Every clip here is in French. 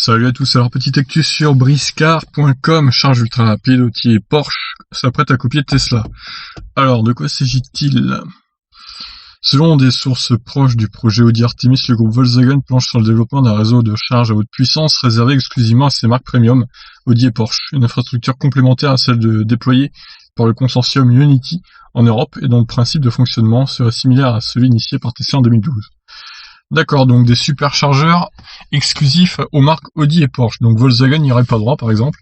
Salut à tous, alors petite actu sur briscar.com, charge ultra rapide, outils Porsche s'apprête à copier Tesla. Alors, de quoi s'agit-il? Selon des sources proches du projet Audi Artemis, le groupe Volkswagen planche sur le développement d'un réseau de charge à haute puissance réservé exclusivement à ses marques premium, Audi et Porsche, une infrastructure complémentaire à celle déployée par le consortium Ionity en Europe et dont le principe de fonctionnement serait similaire à celui initié par Tesla en 2012. D'accord, donc des superchargeurs exclusifs aux marques Audi et Porsche. Donc Volkswagen n'y aurait pas droit, par exemple.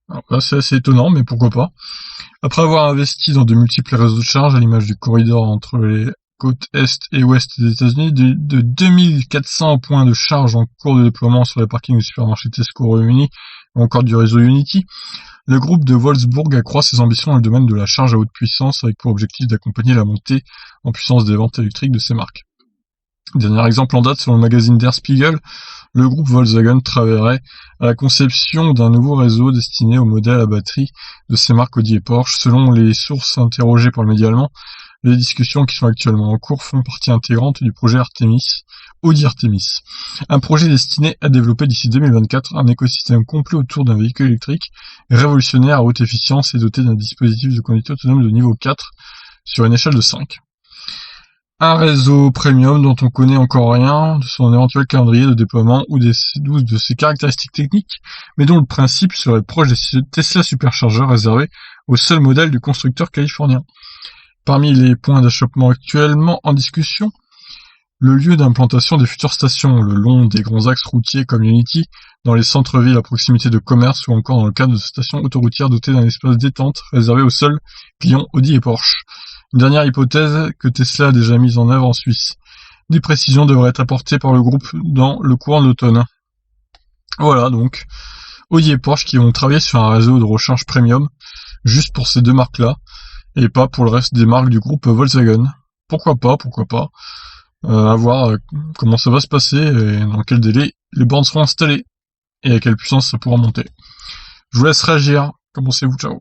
Alors là, c'est assez étonnant, mais pourquoi pas. Après avoir investi dans de multiples réseaux de charge, à l'image du corridor entre les côtes est et ouest des États-Unis, de 2400 points de charge en cours de déploiement sur les parkings du supermarché Tesco au Royaume-Uni, ou encore du réseau Unity, le groupe de Wolfsburg accroît ses ambitions dans le domaine de la charge à haute puissance avec pour objectif d'accompagner la montée en puissance des ventes électriques de ses marques. Dernier exemple en date, selon le magazine Der Spiegel, le groupe Volkswagen travaillerait à la conception d'un nouveau réseau destiné aux modèles à batterie de ses marques Audi et Porsche. Selon les sources interrogées par le média allemand, les discussions qui sont actuellement en cours font partie intégrante du projet Audi Artemis. Un projet destiné à développer d'ici 2024 un écosystème complet autour d'un véhicule électrique révolutionnaire à haute efficience et doté d'un dispositif de conduite autonome de niveau 4 sur une échelle de 5. Un réseau premium dont on connaît encore rien de son éventuel calendrier de déploiement ou de ses caractéristiques techniques, mais dont le principe serait proche des Tesla superchargeurs réservés au seul modèle du constructeur californien. Parmi les points d'achoppement actuellement en discussion, le lieu d'implantation des futures stations, le long des grands axes routiers comme Unity, dans les centres-villes à proximité de commerce ou encore dans le cadre de stations autoroutières dotées d'un espace détente réservé aux seuls clients Audi et Porsche. Une dernière hypothèse que Tesla a déjà mise en œuvre en Suisse. Des précisions devraient être apportées par le groupe dans le courant de l'automne. Voilà donc, Audi et Porsche qui vont travailler sur un réseau de recharge premium, juste pour ces deux marques-là, et pas pour le reste des marques du groupe Volkswagen. Pourquoi pas. À voir comment ça va se passer et dans quel délai les bornes seront installées et à quelle puissance ça pourra monter. Je vous laisse réagir. Qu'en pensez-vous? Ciao.